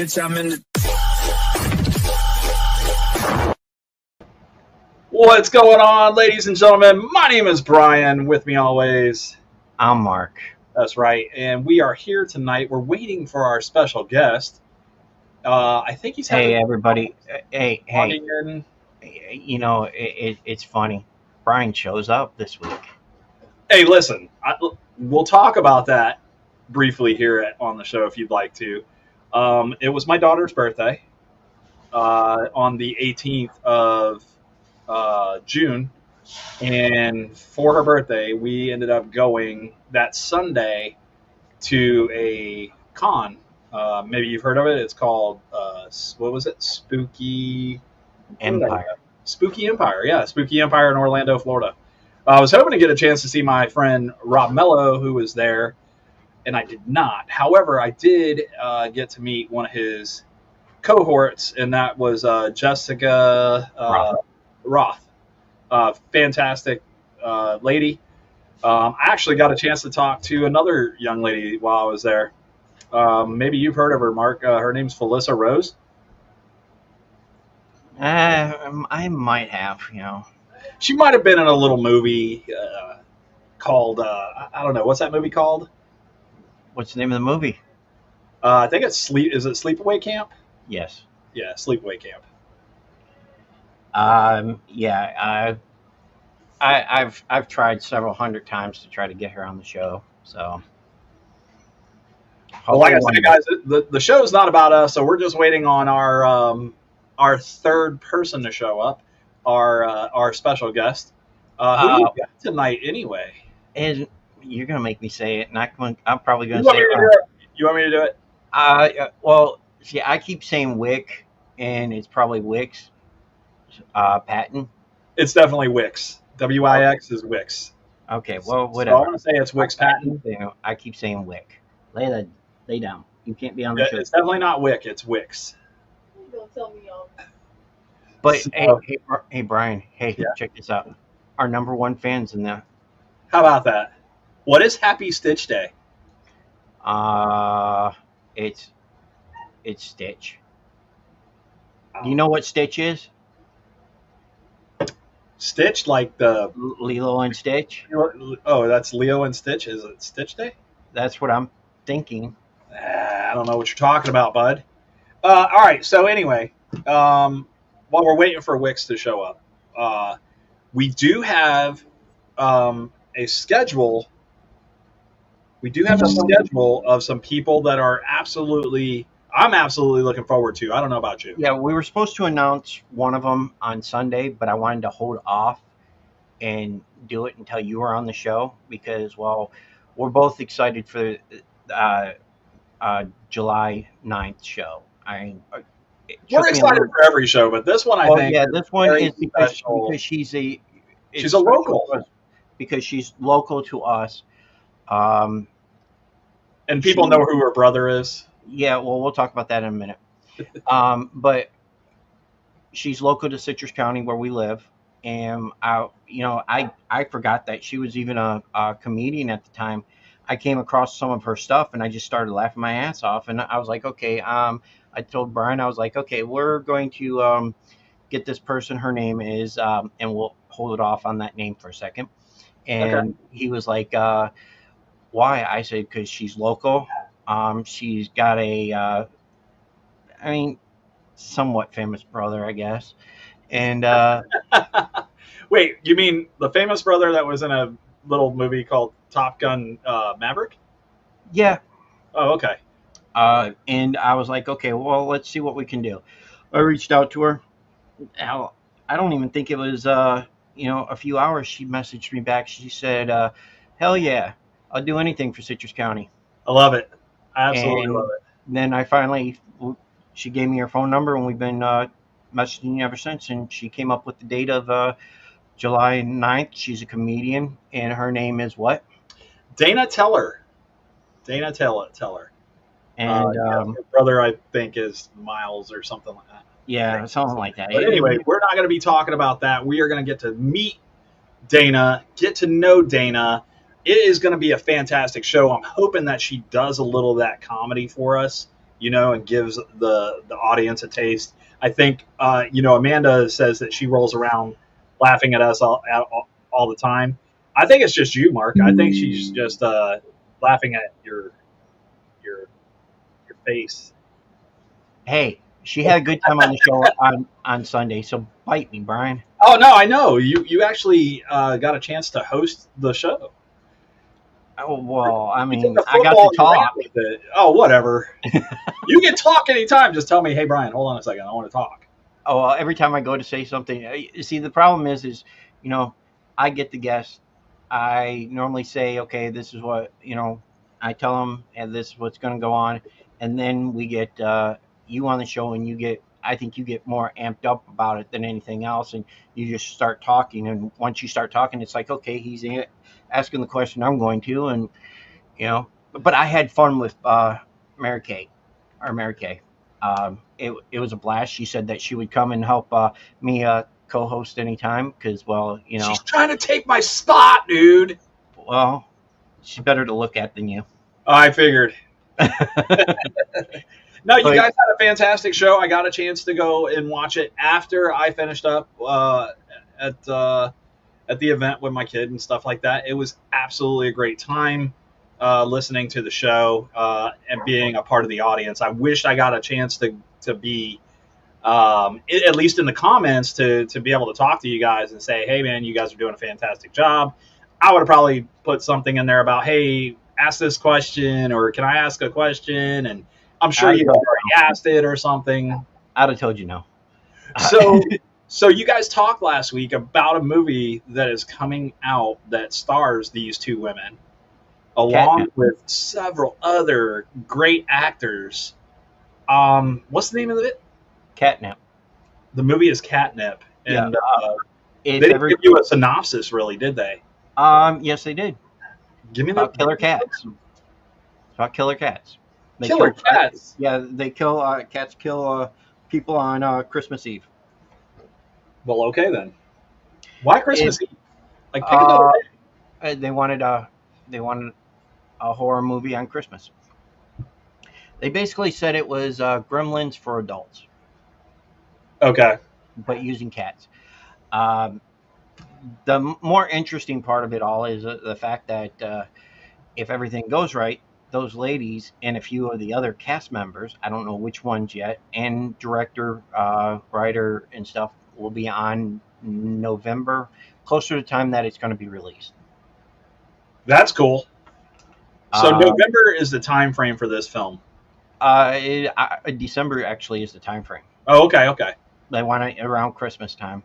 bitch, I'm in the... What's going on, ladies and gentlemen? My name is Brian. With me always, I'm Mark. That's right. And we are here tonight. We're waiting for our special guest. I think he's having... Hey, everybody. Hey. in. You know, it's funny. Brian shows up this week. Hey, listen, we'll talk about that briefly here on the show if you'd like to. It was my daughter's birthday on the 18th of June. And for her birthday, we ended up going that Sunday to a con. Maybe you've heard of it. It's called, what was it? Spooky Empire. Spooky Empire. Yeah, Spooky Empire in Orlando, Florida. I was hoping to get a chance to see my friend Rob Mello, who was there, and I did not. However, I did get to meet one of his cohorts, and that was Jessica Roth. Fantastic lady. I actually got a chance to talk to another young lady while I was there. Maybe you've heard of her, Mark. Her name's Felissa Rose. I might have, She might have been in a little movie called, I don't know, what's that movie called? What's the name of the movie? I think it's Is it Sleepaway Camp? Yes. Yeah, Sleepaway Camp. Yeah. I've tried several hundred times to try to get her on the show. So. Well, like I said, guys, the show's not about us, so we're just waiting on our third person to show up, our special guest. Who do you got tonight, anyway? And you're gonna make me say it, and I'm probably gonna say it. You want me to do it? Well, see, I keep saying Wick, and it's probably WIx Patton. It's definitely WIx. WIX is WIx. Okay, well, whatever. So I want to say it's WIx Patton. I keep saying Wick. Lay down. You can't be on the show. It's definitely not Wick. It's WIx. Don't tell me y'all. But So, hey, Brian. Hey, yeah. Check this out. Our number one fans in there. How about that? What is Happy Stitch Day? It's Stitch. Do you know what Stitch is? Stitch, like the Lilo and Stitch. Oh, that's Leo and Stitch. Is it Stitch Day? That's what I'm thinking. I don't know what you're talking about, bud. All right. So anyway, while we're waiting for WIX to show up, we do have a schedule. We do have a schedule of some people that are I'm absolutely looking forward to. I don't know about you. Yeah, we were supposed to announce one of them on Sunday, but I wanted to hold off and do it until you were on the show because, well, we're both excited for July 9th show. We're excited for every show, but this one, I think. Yeah, this one is because she's a local. Because she's local to us. And people know who her brother is. Yeah, well, we'll talk about that in a minute. But she's local to Citrus County where we live. And I forgot that she was even a comedian at the time. I came across some of her stuff and I just started laughing my ass off. And I was like, okay, I told Brian, I was like, okay, we're going to get this person. Her name is, and we'll hold it off on that name for a second. And He was like, why? I said, because she's local. She's got a, somewhat famous brother, I guess. And wait, you mean the famous brother that was in a little movie called Top Gun Maverick? Yeah. Oh, okay. And I was like, okay, well, let's see what we can do. I reached out to her. Hell, I don't even think it was, a few hours. She messaged me back. She said, hell yeah, I'll do anything for Citrus County. I love it. I absolutely love it. Then she gave me her phone number and we've been messaging ever since. And she came up with the date of July 9th. She's a comedian and her name is what? Dana Teller. Teller. And her brother, I think, is Miles or something like that. Yeah, something like that. But anyway, we're not going to be talking about that. We are going to get to meet Dana, get to know Dana. It is going to be a fantastic show. I'm hoping that she does a little of that comedy for us. and gives the audience a taste. I think Amanda says that she rolls around laughing at us all the time. I think it's just you, Mark. I think she's just laughing at your face. Hey, she had a good time on the show on Sunday, so bite me, Brian. Oh no, I know you actually got a chance to host the show. Oh, well, I You mean, took the I got football to and you ran talk. with it. Oh, whatever. You can talk anytime. Just tell me, hey Brian, hold on a second. I want to talk. Oh, well, every time I go to say something, see, the problem is, I get the guest. I normally say, okay, this is what, I tell them, and this is what's going to go on. And then we get you on the show, and I think you get more amped up about it than anything else. And you just start talking. And once you start talking, it's like, okay, he's asking the question I'm going to. And, but I had fun with Mary Kay, or Mary Kay. It was a blast. She said that she would come and help me co-host anytime because, well, She's trying to take my spot, dude. well, she's better to look at than you. I figured. No, you But- guys had a fantastic show. I got a chance to go and watch it after I finished up at the event with my kid and stuff like that. It was absolutely a great time listening to the show and being a part of the audience. I wish I got a chance to be at least in the comments to be able to talk to you guys and say, hey man, you guys are doing a fantastic job. I would have probably put something in there about, hey, ask this question, or can I ask a question? And I'm sure you already asked it or something. I'd have told you no. So you guys talked last week about a movie that is coming out that stars these two women, along with several other great actors. What's the name of it? Catnip. The movie is Catnip, and they didn't give you a synopsis, really, did they? Yes, they did. Give me About killer cats. It's about killer cats. They Killer kill cats. Yeah, they kill cats. Kill people on Christmas Eve. Well, okay then. Why Christmas Eve? Like pick another day. They wanted a horror movie on Christmas. They basically said it was Gremlins for adults, Okay. but using cats. The more interesting part of it all is the fact that if everything goes right, those ladies and a few of the other cast members, I don't know which ones yet, and director, writer, and stuff will be on November, closer to the time that it's going to be released. That's cool. So November is the time frame for this film. December actually is the time frame. Oh, okay. They want it around Christmas time,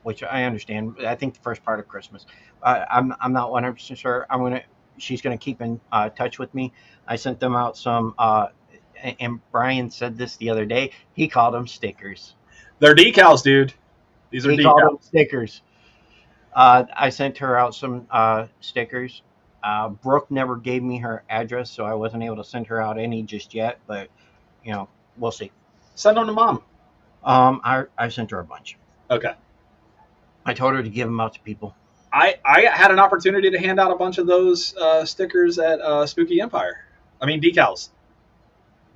which I understand. I think the first part of Christmas. I'm not 100% sure. She's gonna keep in touch with me. I sent them out some, and Brian said this the other day. He called them stickers. They're decals, dude. These are He called them decals. stickers. I sent her out some stickers. Brooke never gave me her address, so I wasn't able to send her out any just yet. But we'll see. Send them to mom. I sent her a bunch. Okay. I told her to give them out to people. I had an opportunity to hand out a bunch of those stickers at Spooky Empire. I mean decals.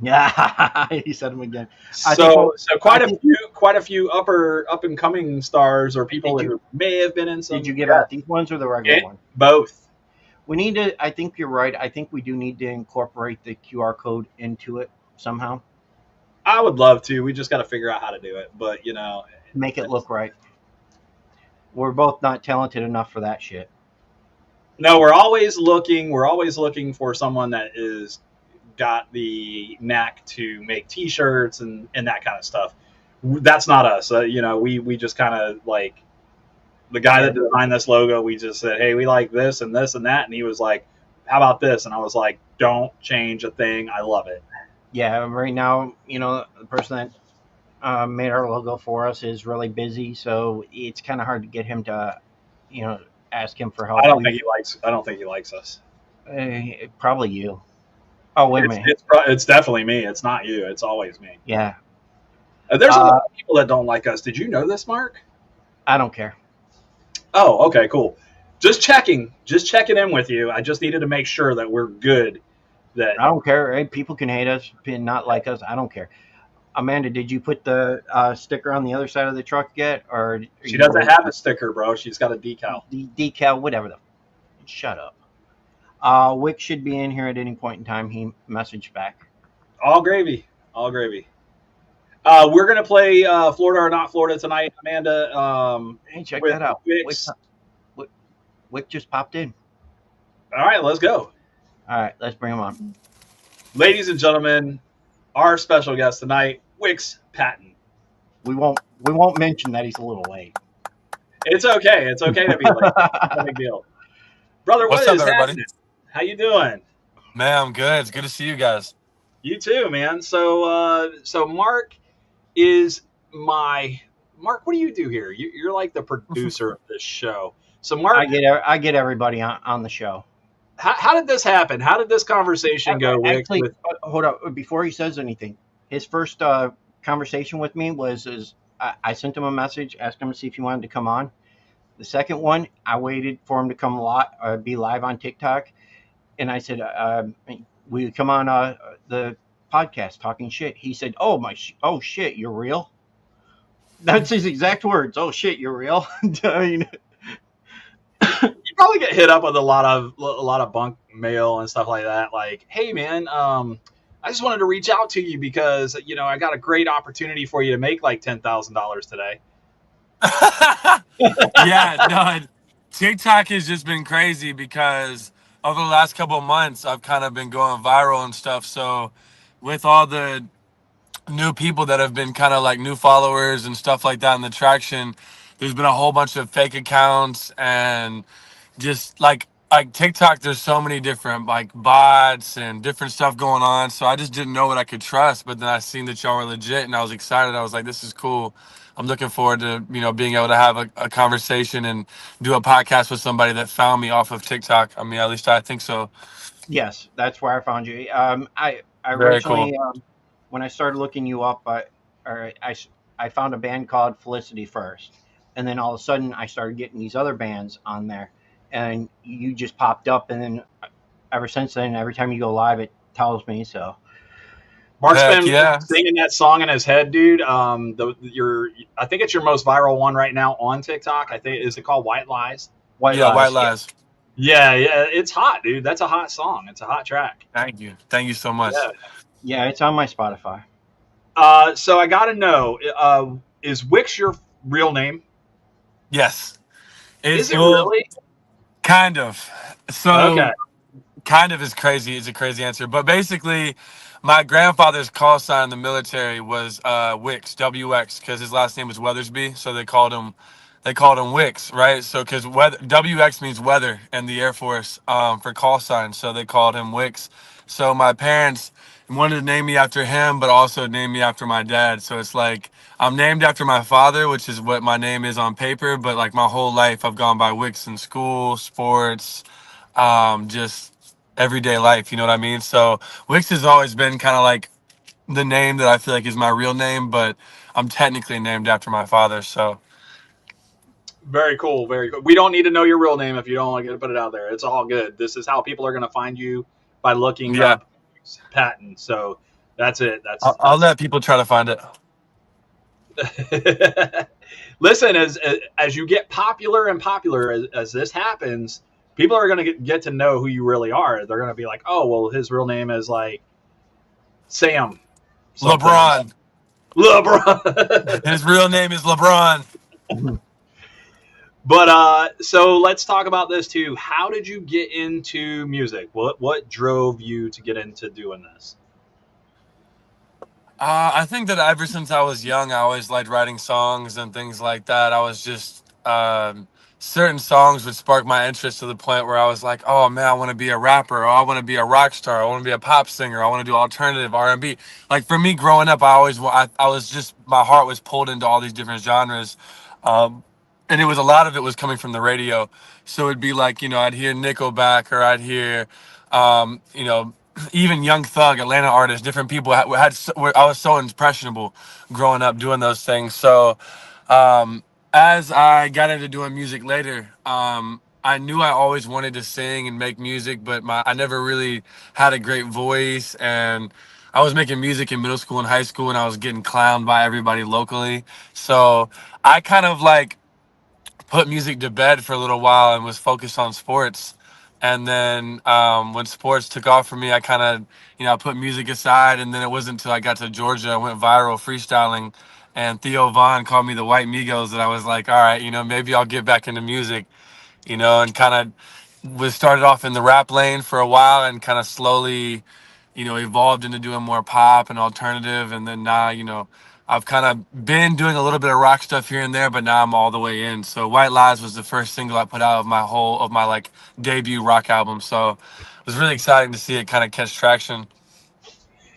Yeah, he said them again. So quite a few up and coming stars or people who may have been in some. Did you give out these ones or the regular ones? Both. We need to. I think you're right. I think we do need to incorporate the QR code into it somehow. I would love to. We just got to figure out how to do it. But Make it look right. We're both not talented enough for that shit. No, we're always looking. We're always looking for someone that is got the knack to make T-shirts and that kind of stuff. That's not us. We just kind of like the guy that designed this logo. We just said, hey, we like this and this and that, and he was like, how about this? And I was like, don't change a thing. I love it. Yeah, right now, the person that made our logo for us is really busy, so it's kind of hard to get him to, ask him for help. I don't think he likes us. Probably you. Oh, wait a minute. It's definitely me. It's not you. It's always me. Yeah. There's a lot of people that don't like us. Did you know this, Mark? I don't care. Oh, okay, cool. Just checking in with you. I just needed to make sure that we're good. that. I don't care. Hey, people can hate us, not like us. I don't care. Amanda, did you put the sticker on the other side of the truck yet, or are She you doesn't waiting? have a sticker, bro. She's got a decal. Decal, whatever the. Shut up. Wick should be in here at any point in time. He messaged back. All gravy. All gravy. We're gonna play Florida or not Florida tonight, Amanda. Hey, check With that out. Wix. Wick just popped in. All right, let's go, All right, let's bring him on. ladies and gentlemen. Our special guest tonight, WIx Patton. We won't mention that he's a little late. It's okay. It's okay to be late. No big deal, brother. What's What up, is everybody? happening? How you doing? Man, I'm good. It's good to see you guys. You too, man. So Mark is my Mark. What do you do here? You're like the producer of this show. So Mark, I get everybody on the show. how did this happen? How did this conversation go? Actually, with hold up before he says anything. His first conversation with me was I sent him a message, asked him to see if he wanted to come on. The second one, I waited for him to come be live on TikTok, and I said, "Will you come on the podcast talking shit?" He said, "Oh shit, you're real." That's his exact words. "Oh shit, you're real." I mean, you probably get hit up with a lot of bunk mail and stuff like that. Like, hey man, I just wanted to reach out to you because I got a great opportunity for you to make like $10,000 today. Yeah, no, TikTok has just been crazy because over the last couple of months, I've kind of been going viral and stuff. So, with all the new people that have been kind of like new followers and stuff like that in the traction, there's been a whole bunch of fake accounts and just like TikTok, there's so many different like bots and different stuff going on. So I just didn't know what I could trust. But then I seen that y'all were legit and I was excited. I was like, this is cool. I'm looking forward to, being able to have a conversation and do a podcast with somebody that found me off of TikTok. I mean, at least I think so. yes, that's where I found you. I Very cool. originally when I started looking you up, I found a band called Felicity first, and then all of a sudden I started getting these other bands on there, and you just popped up, and then ever since then, every time you go live, it tells me so. Mark's Heck been yeah. singing that song in his head, dude. I think it's your most viral one right now on TikTok. I think is it called White Lies? White Yeah, Lies. White Lies. Yeah, it's hot, dude. That's a hot song. It's a hot track. Thank you. Thank you so much. Yeah. Yeah, it's on my Spotify. So I gotta know, is Wix your real name? Yes. Is it well, really? Kind of. So Okay. kind of is crazy. It's a crazy answer. But basically, my grandfather's call sign in the military was Wix, WX, because his last name was Weathersby. So they called him Wix, right? So because WX means weather in the Air Force for call sign. So they called him Wix. So my parents wanted to name me after him, but also name me after my dad. So it's like I'm named after my father, which is what my name is on paper. But like my whole life, I've gone by Wix in school, sports, just everyday life. You know what I mean? So Wix has always been kind of like the name that I feel like is my real name, but I'm technically named after my father. So Very cool. Very cool. We don't need to know your real name if you don't want to put it out there. It's all good. This is how people are going to find you by looking yeah, up Patton. So that's it. I'll let people try to find it. Listen, as you get popular and popular, as this happens, people are going to get to know who you really are. They're going to be like, oh, well, his real name is like Sam something. LeBron. His real name is LeBron. But so let's talk about this too. How did you get into music? What drove you to get into doing this? I think that ever since I was young, I always liked writing songs and things like that. I was just certain songs would spark my interest to the point where I was like, "Oh man, I want to be a rapper. Or I want to be a rock star. I want to be a pop singer. I want to do alternative R&B." Like for me, growing up, I was just my heart was pulled into all these different genres, and a lot of it was coming from the radio. So it'd be like I'd hear Nickelback or I'd hear, even Young Thug, Atlanta artists, different people I was so impressionable growing up doing those things. So as I got into doing music later, I knew I always wanted to sing and make music, but I never really had a great voice. And I was making music in middle school and high school, and I was getting clowned by everybody locally. So I kind of like put music to bed for a little while and was focused on sports. And then when sports took off for me, I kind of, I put music aside. And then it wasn't until I got to Georgia, I went viral freestyling. And Theo Vaughn called me the White Migos. And I was like, all right, maybe I'll get back into music, and kind of was started off in the rap lane for a while and kind of slowly, evolved into doing more pop and alternative. And then now, I've kind of been doing a little bit of rock stuff here and there, but now I'm all the way in. So White Lies was the first single I put out of my like debut rock album. So it was really exciting to see it kind of catch traction.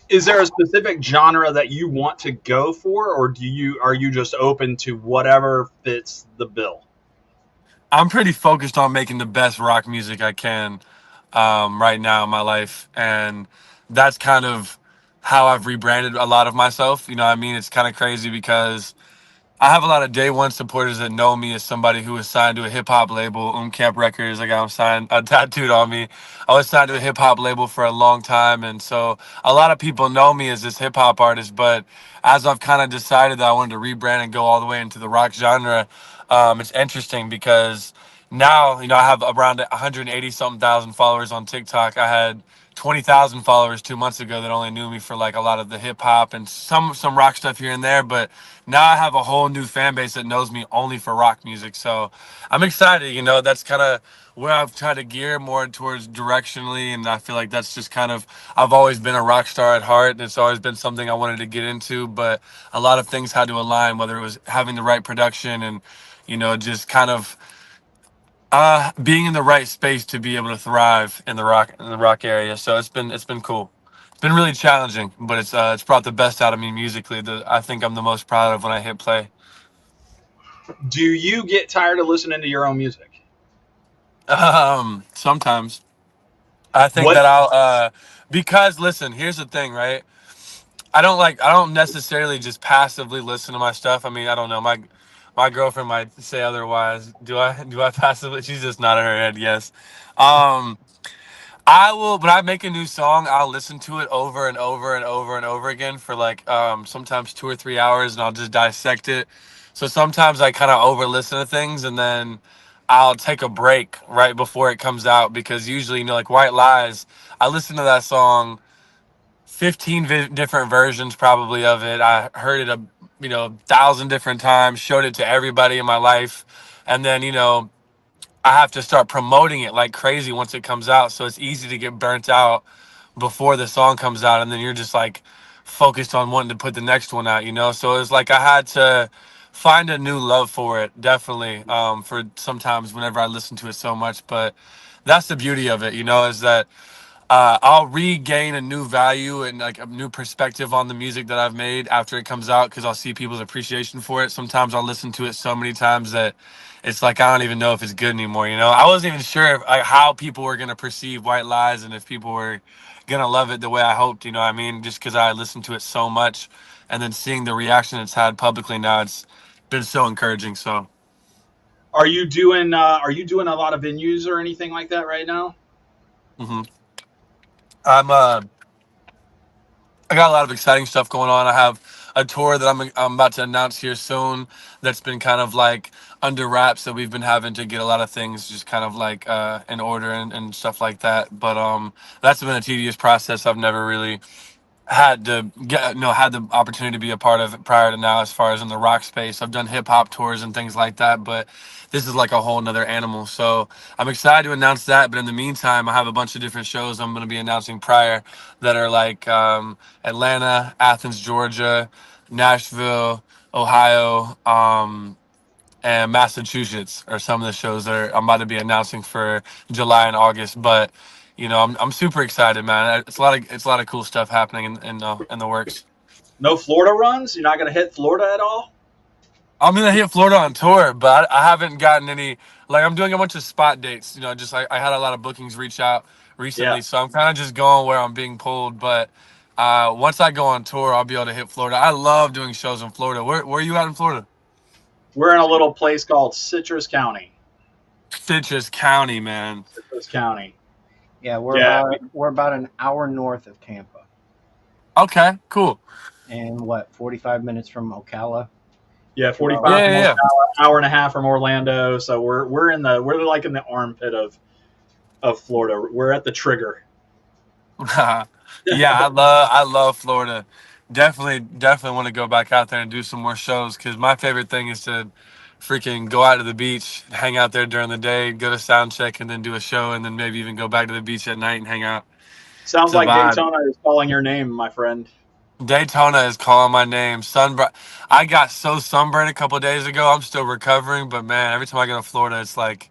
Is there a specific genre that you want to go for, or are you just open to whatever fits the bill? I'm pretty focused on making the best rock music I can right now in my life, and that's kind of how I've rebranded a lot of myself. You know what I mean? It's kind of crazy because I have a lot of day one supporters that know me as somebody who was signed to a hip hop label, Camp Records. I got them signed, tattooed on me. I was signed to a hip hop label for a long time, and so a lot of people know me as this hip hop artist. But as I've kind of decided that I wanted to rebrand and go all the way into the rock genre, it's interesting because now I have around 180 something thousand followers on TikTok. I had 20,000 followers 2 months ago that only knew me for like a lot of the hip hop and some rock stuff here and there, but now I have a whole new fan base that knows me only for rock music. So I'm excited. That's kind of where I've tried to gear more towards directionally, and I feel like that's just kind of I've always been a rock star at heart, and it's always been something I wanted to get into. But a lot of things had to align, whether it was having the right production and just kind of being in the right space to be able to thrive in the rock area. So it's been cool. It's been really challenging, but it's brought the best out of me musically. That I think I'm the most proud of when I hit play. Do you get tired of listening to your own music? Sometimes I think What? that I'll because listen, here's the thing, right? I don't necessarily just passively listen to my stuff. I mean, I don't know. My girlfriend might say otherwise. Do I passively? She's just nodding her head yes. Um I will, when I make a new song, I'll listen to it over and over and over and over again for like sometimes 2 or 3 hours, and I'll just dissect it. So sometimes I kind of over listen to things, and then I'll take a break right before it comes out because usually, like White Lies, I listen to that song 15 different versions probably of it. I heard it a 1,000 different times, showed it to everybody in my life, and then I have to start promoting it like crazy once it comes out. So it's easy to get burnt out before the song comes out. And then you're just like focused on wanting to put the next one out. So it's like I had to find a new love for it, definitely, for sometimes whenever I listen to it so much. But that's the beauty of it, is that I'll regain a new value and like a new perspective on the music that I've made after it comes out because I'll see people's appreciation for it. Sometimes I'll listen to it so many times that it's like I don't even know if it's good anymore. I wasn't even sure how people were gonna perceive White Lies and if people were gonna love it the way I hoped. You know what I mean? Just because I listened to it so much, and then seeing the reaction it's had publicly now, it's been so encouraging. So. Are you doing a lot of venues or anything like that right now? hmm I'm I got a lot of exciting stuff going on. I have a tour that I'm about to announce here soon. That's been kind of like under wraps. That we've been having to get a lot of things just kind of like in order and stuff like that. But that's been a tedious process. I've never really had the opportunity to be a part of it prior to now as far as in the rock space. I've done hip hop tours and things like that, but this is like a whole nother animal. So I'm excited to announce that. But in the meantime, I have a bunch of different shows I'm going to be announcing prior that are like Atlanta, Athens, Georgia, Nashville, Ohio, and Massachusetts are some of the shows that I'm about to be announcing for July and August. But I'm super excited, man. It's a lot of cool stuff happening in the works. No Florida runs? You're not going to hit Florida at all? I'm gonna hit Florida on tour, but I haven't gotten any. Like I'm doing a bunch of spot dates. Just I had a lot of bookings reach out Yeah. recently, so I'm kind of just going where I'm being pulled. But once I go on tour, I'll be able to hit Florida. I love doing shows in Florida. Where are you at in Florida? We're in a little place called Citrus County. Citrus County, man. Citrus County. Yeah, Yeah, we're about an hour north of Tampa, Okay, cool. and what 45 minutes from Ocala. yeah, Well, 45 Yeah, from yeah, Ocala, hour and a half from Orlando. So we're like in the armpit of Florida. We're at the trigger. yeah. Yeah, I love Florida. Definitely want to go back out there and do some more shows because my favorite thing is to freaking go out to the beach, hang out there during the day, go to sound check, and then do a show, and then maybe even go back to the beach at night and hang out. Sounds It's a like vibe. Daytona is calling your name, my friend. Daytona is calling my name. Sunburn. I got so sunburned a couple days ago. I'm still recovering, but man, every time I go to Florida, it's like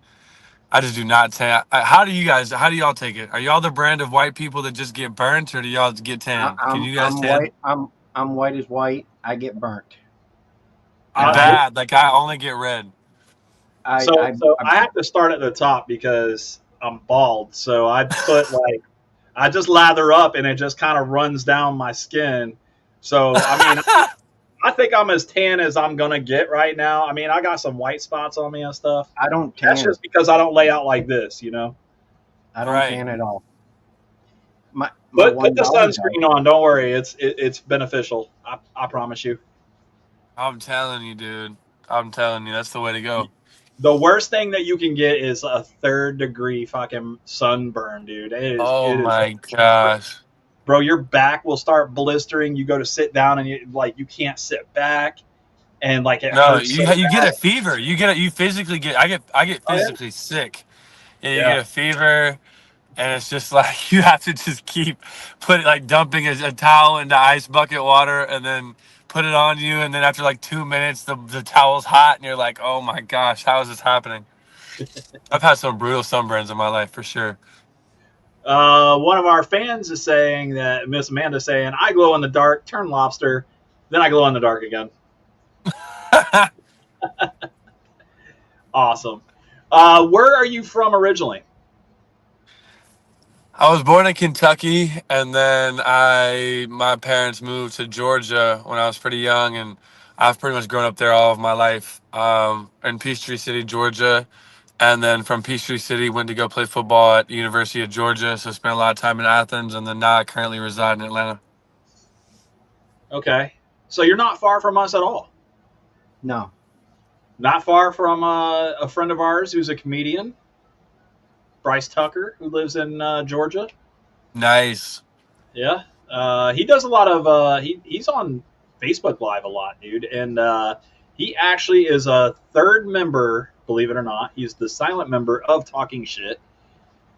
I just do not tan. How do you guys? How do y'all take it? Are y'all the brand of white people that just get burnt, or do y'all get I, tan? Can I'm you guys I'm tan? white. I'm white as white. I get burnt. It, Um, Bad. Like I only get red. I so I, so I I have to start at the top because I'm bald. So I put like I just lather up and it just kind of runs down my skin. So I mean, I think I'm as tan as I'm gonna get right now. I mean, I got some white spots on me and stuff. I don't That's tan. just because I don't lay out like this, you know. I don't Right. tan at all. My Put one the daughter does. sunscreen on. Don't worry, it's beneficial. I promise you. I'm telling you, dude. I'm telling you, that's the way to go. The worst thing that you can get is a third degree fucking sunburn, dude. Oh It is my gosh. bro. Your back will start blistering. You go to sit down and you can't sit back, and like it No, hurts so you get a bad. fever. You get it. You physically get. I get Oh yeah, physically sick. And you yeah. get a fever, and it's just like you have to just keep dumping a towel into ice bucket water, and then put it on you, and then after like 2 minutes, the towel's hot, and you're like, oh my gosh, how is this happening? I've had some brutal sunburns in my life for sure. One of our fans is saying that Miss Amanda saying I glow in the dark, turn lobster, then I glow in the dark again. Awesome. Where are you from originally? I was born in Kentucky, and then my parents moved to Georgia when I was pretty young, and I've pretty much grown up there all of my life. In Peachtree City, Georgia, and then from Peachtree City went to go play football at the University of Georgia. So spent a lot of time in Athens, and then now I currently reside in Atlanta. Okay, so you're not far from us at all. No, Not far from a friend of ours who's a comedian, Bryce Tucker, who lives in Georgia. Nice. Yeah, he does a lot of he's on Facebook Live a lot, dude, and he actually is a third member. Believe it or not, he's the silent member of Talking Shit,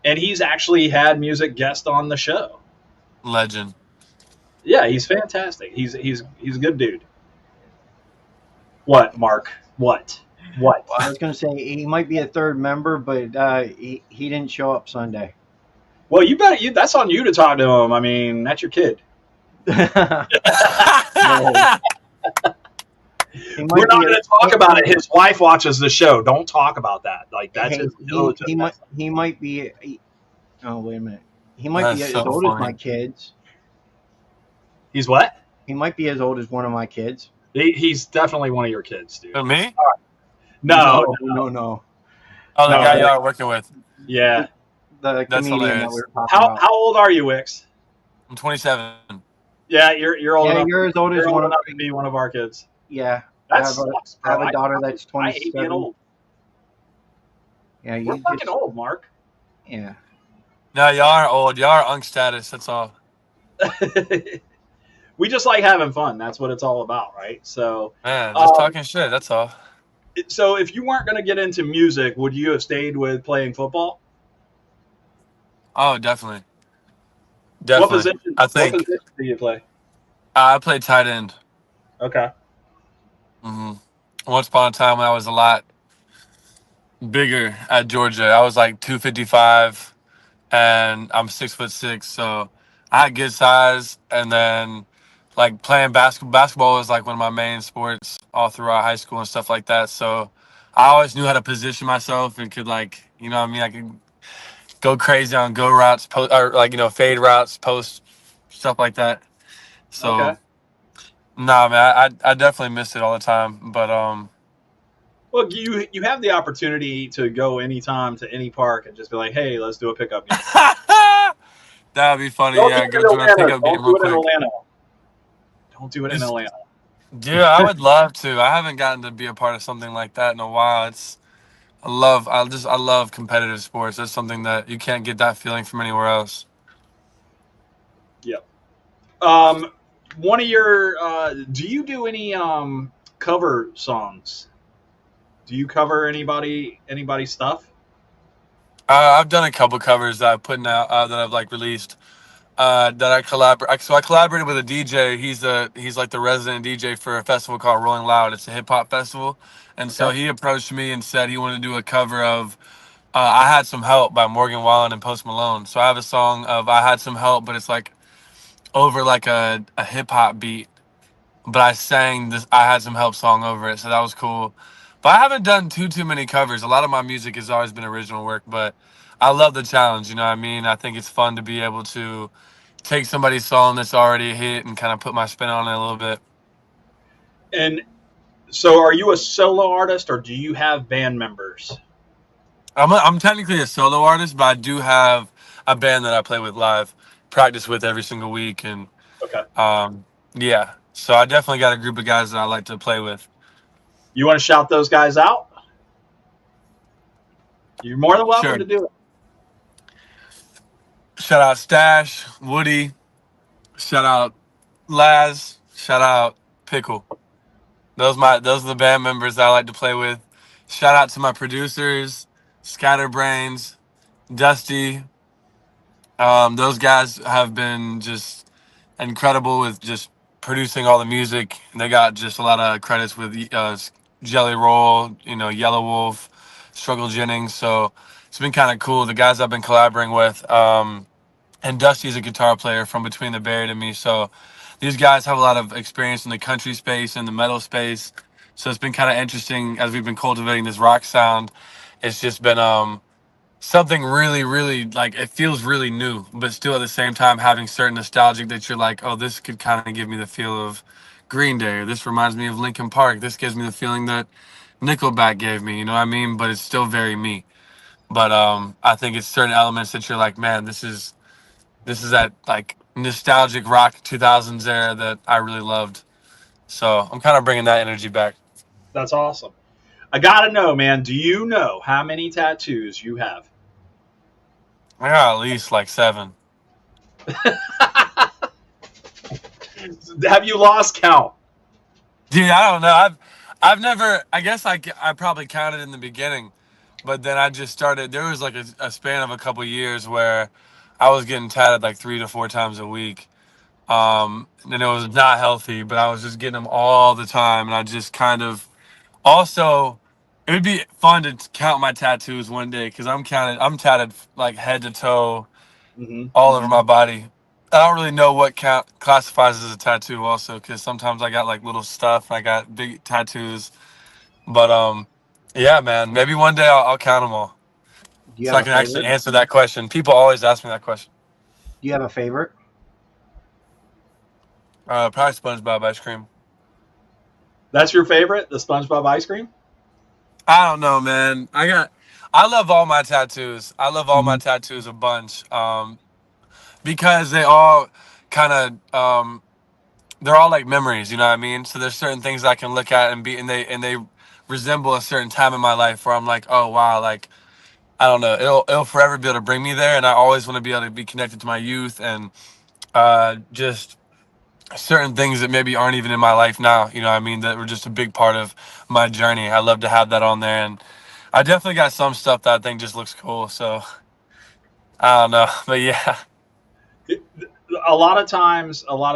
and he's actually had music guest on the show. Legend. Yeah, he's fantastic. He's a good dude. What, Mark? What? What? I was going to say he might be a third member, but he didn't show up Sunday. Well, you better. That's on you to talk to him. I mean, that's your kid. No. He might We're not be going to talk about it. His wife watches the show. Don't talk about that. Like that's Hey, his he diligence. might be. Oh wait a minute. He might That's be as so old as my funny. kids. He's what? He might be as old as one of my kids. He's definitely one of your kids, dude. Who, me? No, no. Oh, the No, guy y'all are working with. yeah. The That's comedian that hilarious. we were talking How about. old are you, Wix? I'm 27. Yeah, you're old Yeah, enough. you're as old as You're old one of. enough to be one of our kids. Yeah, That I have sucks, I have bro. a daughter that's I hate being 27. old. Yeah, We're you fucking just. old, Mark. Yeah. No, y'all are old. Y'all are unk status. That's all. We just like having fun. That's what it's all about, right? So, Man, just um, talking shit. That's all. so if you weren't going to get into music, would you have stayed with playing football? Oh, definitely. What Definitely. position? I What think position do you play? I played tight end. Okay. hmm Once upon a time when I was a lot bigger at Georgia, I was like 255, and I'm 6'6", so I had good size. And then, like playing basketball was like one of my main sports all throughout high school and stuff like that. So I always knew how to position myself and could what I mean. I could go crazy on go routes, or fade routes, post stuff like that. Okay. So nah, man, I definitely missed it all the time. But Well, you have the opportunity to go anytime to any park and just be like, hey, let's do a pickup game. That'd be funny. Don't do Yeah, it go in join a Atlanta. pickup game Don't real do it in quick. Atlanta. Don't do it in It's, Atlanta. dude, I would love to. I haven't gotten to be a part of something like that in a while. I love competitive sports. That's something that you can't get that feeling from anywhere else. Yep. Um, one of your do you do any cover songs? Do you cover anybody's stuff? I've done a couple covers that I've put out that I've like released. That I collaborate. So I collaborated with a DJ. He's like the resident DJ for a festival called Rolling Loud. It's a hip hop festival, and so Okay. he approached me and said he wanted to do a cover of "I Had Some Help" by Morgan Wallen and Post Malone. So I have a song of "I Had Some Help," but it's like over like a hip hop beat. But I sang this "I Had Some Help" song over it, so that was cool. But I haven't done too many covers. A lot of my music has always been original work, but I love the challenge. You know what I mean? I think it's fun to be able to take somebody's song that's already a hit and kind of put my spin on it a little bit. And so, are you a solo artist or do you have band members? I'm technically a solo artist, but I do have a band that I play with live, practice with every single week, and Okay. yeah. So I definitely got a group of guys that I like to play with. You want to shout those guys out? You're more than welcome Sure. to do it. Shout out Stash, Woody. Shout out Laz. Shout out Pickle. Those are the band members that I like to play with. Shout out to my producers, Scatterbrains, Dusty. Those guys have been just incredible with just producing all the music. They got just a lot of credits with Jelly Roll, Yellow Wolf, Struggle Jennings. So it's been kind of cool. The guys I've been collaborating with, and Dusty's a guitar player from Between the Buried and Me. So these guys have a lot of experience in the country space and the metal space. So it's been kind of interesting as we've been cultivating this rock sound. It's just been something really like it feels really new, but still at the same time having certain nostalgic that you're like, oh, this could kind of give me the feel of Green Day, or this reminds me of Linkin Park. This gives me the feeling that Nickelback gave me. You know what I mean? But it's still very me. But I think it's certain elements that you're like, man, this is that like nostalgic rock 2000s era that I really loved. So I'm kind of bringing that energy back. That's awesome. I gotta know, man. Do you know how many tattoos you have? I got at least like 7. Have you lost count? Dude, I don't know. I've never. I guess I probably counted in the beginning, but then I just started. There was like a span of a couple years where I was getting tatted like 3 to 4 times a week. And it was not healthy, but I was just getting them all the time, and I just kind of also. It would be fun to count my tattoos one day because I'm tatted like head to toe Mm-hmm. all over my body. I don't really know what classifies as a tattoo also because sometimes I got like little stuff. I got big tattoos, but yeah, man. Maybe one day I'll count them all Do you so have I a can actually favorite? answer that question. People always ask me that question. Do you have a favorite? Probably SpongeBob ice cream. That's your favorite, the SpongeBob ice cream? I don't know, man. I love all my tattoos. I love all my Mhm. tattoos a bunch because they all kind of they're all like memories, you know what I mean? So there's certain things I can look at and they resemble a certain time in my life where I'm like, oh wow, like I don't know, it'll forever be able to bring me there, and I always want to be able to be connected to my youth and just certain things that maybe aren't even in my life now, you know what I mean? That were just a big part of my journey. I love to have that on there, and I definitely got some stuff that I think just looks cool. So I don't know, but yeah. A lot of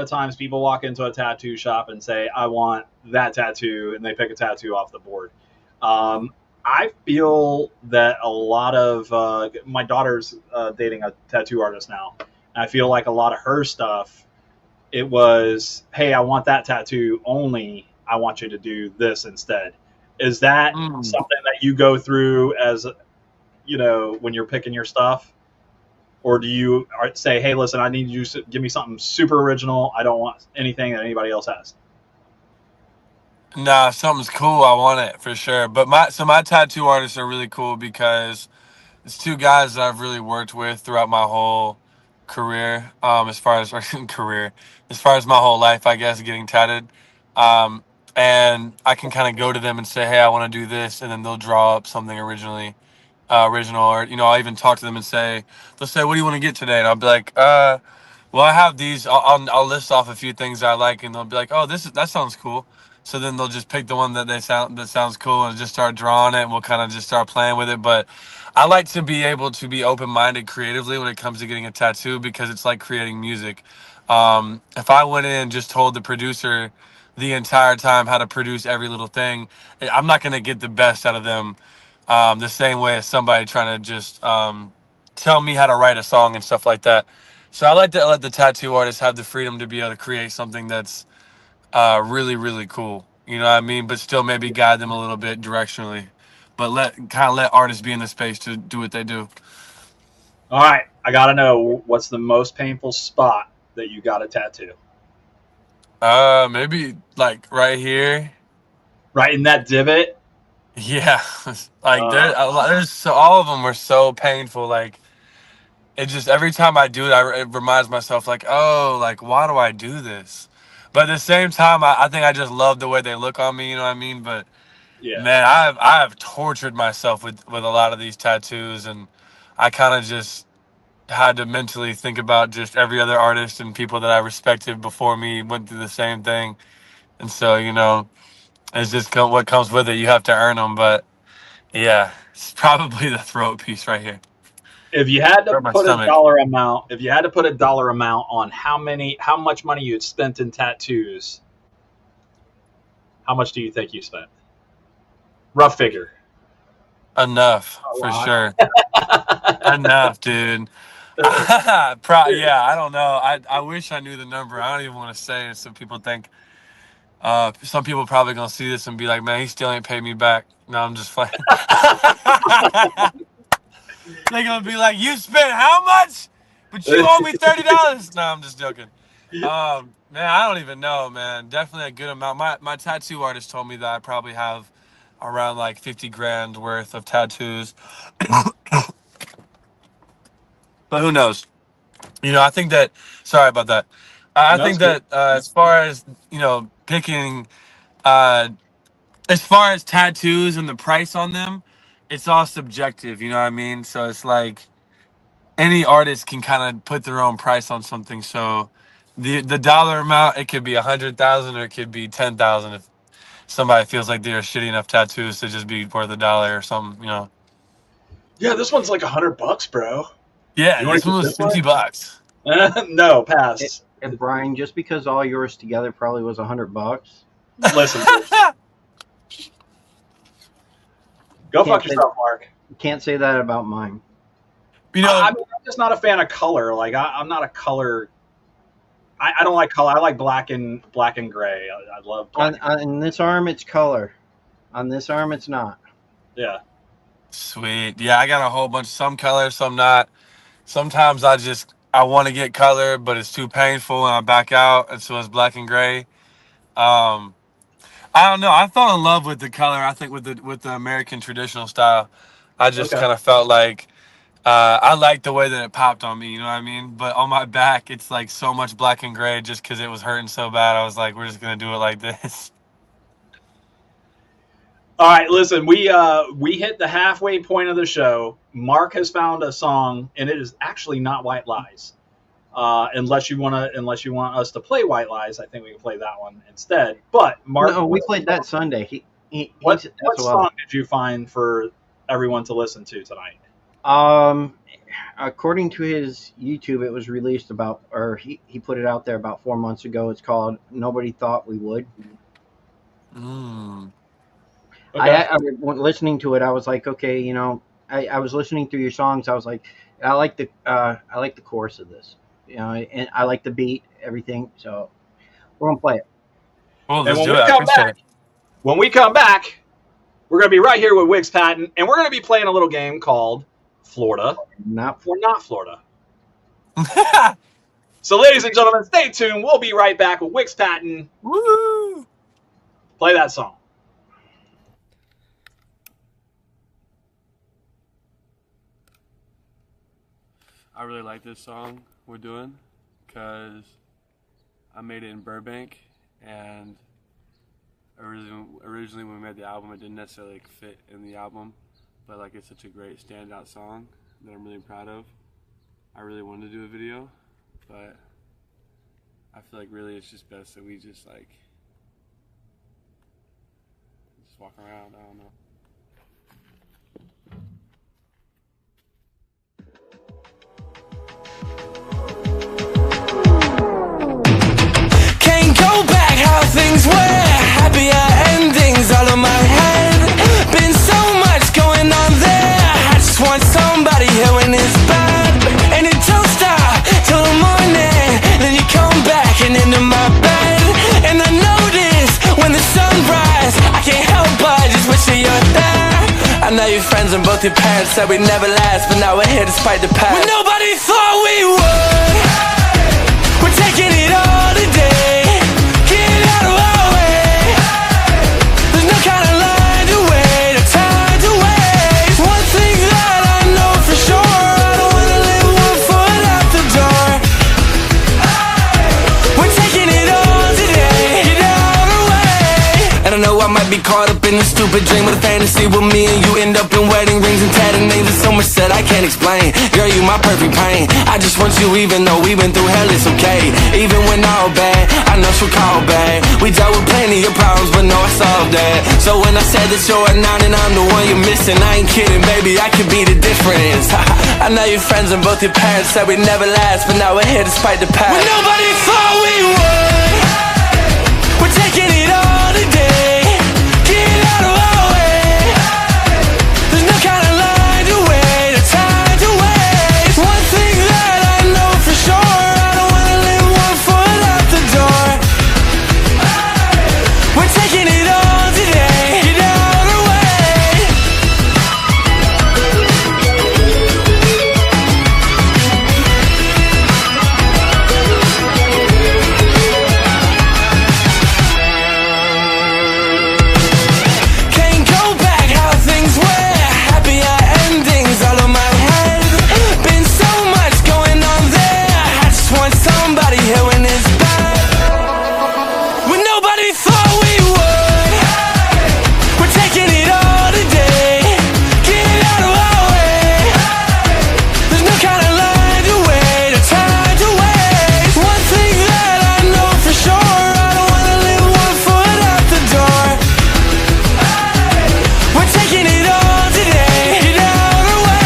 times people walk into a tattoo shop and say, I want that tattoo, and they pick a tattoo off the board. um, I feel that a lot of my daughter's dating a tattoo artist now. I feel like a lot of her stuff, it was, hey, I want that tattoo only, I want you to do this instead. Is that Mm. something that you go through as, when you're picking your stuff? Or do you say, hey, listen, I need you to give me something super original. I don't want anything that anybody else has? Nah, if something's cool, I want it for sure. But my tattoo artists are really cool because it's two guys that I've really worked with throughout my whole career. As far as career, as far as my whole life, I guess, getting tatted. Um, and I can kind of go to them and say, "Hey, I want to do this," and then they'll draw up something original, or I'll even talk to them and say, they'll say, "What do you want to get today?" And I'll be like, well, I have these. I'll list off a few things I like, and they'll be like, "Oh, that sounds cool." So then they'll just pick the one that sounds cool and just start drawing it, and we'll kind of just start playing with it. But I like to be able to be open minded creatively when it comes to getting a tattoo because it's like creating music. If I went in and just told the producer the entire time how to produce every little thing, I'm not gonna get the best out of them. The same way as somebody trying to just tell me how to write a song and stuff like that. So I like to let the tattoo artist have the freedom to be able to create something that's really, really cool. You know what I mean? But still maybe guide them a little bit directionally. But let artists be in the space to do what they do. All right, I gotta know what's the most painful spot that you got a tattoo. Maybe like right here. Right in that divot. Yeah, like Uh, there's so all of them were so painful. Like it just every time I do it, it reminds myself like, oh, like why do I do this? But at the same time, I think I just love the way they look on me. You know what I mean? But yeah. man, I have tortured myself with a lot of these tattoos, and I kind of just had to mentally think about just every other artist and people that I respected before me went through the same thing, and so it's just what comes with it. You have to earn them, but yeah, it's probably the throat piece right here, If you had to or my put a stomach. dollar amount, if you had to put a dollar amount on how much money you had spent in tattoos, how much do you think you spent? Rough figure. Enough A for lot. sure. Enough, dude. Yeah, I don't know. I wish I knew the number. I don't even want to say it. So people think. Some people probably gonna see this and be like, "Man, he still ain't paid me back." No, I'm just playing. They're gonna be like, "You spent how much? But you owe me $30." No, I'm just joking. Man, I don't even know, man. Definitely a good amount. My tattoo artist told me that I probably have around like 50 grand worth of tattoos, but who knows? I think that. Sorry about that. I No, it's think good. that as far as picking, uh, as far as tattoos and the price on them, it's all subjective. You know what I mean? So it's like any artist can kind of put their own price on something. So the dollar amount, it could be 100,000 or it could be 10,000 if somebody feels like they're shitty enough tattoos to just be worth $1 or something. Yeah, this one's like $100, bro. Yeah, You want this to one get was this one? $50. No, It, pass. Brian, just because all yours together probably was $100, Listen, dude. Go can't fuck say yourself, Mark. can't say that about mine. you I know, mean, I'm just not a fan of color. Like, I'm not a color. I don't like color. I like black and gray. I love black. On this arm, it's color. On this arm, it's not. Yeah. sweet. Yeah, I got a whole bunch. Some color, some not. Sometimes I want to get color, but it's too painful, and I back out, and so it's black and gray. Um, I don't know. I fell in love with the color. I think with the American traditional style, I just Okay. kind of felt like I liked the way that it popped on me. You know what I mean? But on my back, it's like so much black and gray, just because it was hurting so bad. I was like, we're just gonna do it like this. All right. Listen, we hit the halfway point of the show. Mark has found a song, and it is actually not White Lies. Unless you want us to play White Lies, I think we can play that one instead. But Mark, No, we played that Sunday. what He's what as well. song did you find for everyone to listen to tonight? Um, According to his YouTube, it was released he put it out there about 4 months ago. It's called "Nobody Thought We Would." Mm. Okay. When listening to it, I was like, okay, I was listening through your songs. I was like, I like the chorus of this, and I like the beat, everything. So we're gonna play it. Cool, And let's do it. I when we come back, we're going to be right here with WIx Patton, and we're going to be playing a little game called Florida Not or Not Florida. appreciate it. So, ladies and gentlemen, stay tuned. We'll be right back with WIx Patton. Woo! Play that song. I really like this song we're doing because I made it in Burbank, and originally when we made the album, it didn't necessarily like, fit in the album, but like it's such a great standout song that I'm really proud of. I really wanted to do a video, but I feel like really it's just best that we just like just walk around. I don't know. Can't go back how things were. Happier endings all in my head. Been so much going on there. I just want somebody here when it's bad. And it don't stop till the morning. Then you come back and into my bed. And I notice when the sun rises, I can't help but just wishing you're there. I know your friends and both your parents said we'd never last, but now we're here despite the past. When nobody thought we would. We're taking it all today. Get out of our way. There's no kind of line to wait or time to waste. One thing that I know for sure, I don't wanna live 1 foot out the door. We're taking it all today. Get out of the way. And I know I might be caught up in a stupid dream with a fantasy with me and you end up in wedding rings and tatted names. There's so much that I can't explain. Girl, you my perfect pain. I just want you even though we went through hell, it's okay. Even when all bad, I know she'll call back. We dealt with plenty of problems, but no, I solved that. So when I said that you're a 9 and I'm the one you're missing, I ain't kidding, baby, I could be the difference. I know your friends and both your parents said we'd never last, but now we're here despite the past. When nobody thought we would. We're taking it all today. Get out of our way. There's no kind of line to wait or time to waste. One thing that I know for sure, I don't wanna live 1 foot out the door. We're taking it all today. Get out of the way. Can't go back how things were. Happier endings all in my head. Been so much going on there. I just want somebody here when it's bad. When nobody thought we would. We're taking it all today. Get out of our way. There's no kind of line to wait or time to waste. One thing that I know for sure, I don't wanna live 1 foot out the door. We're taking it all today. Get out of the way.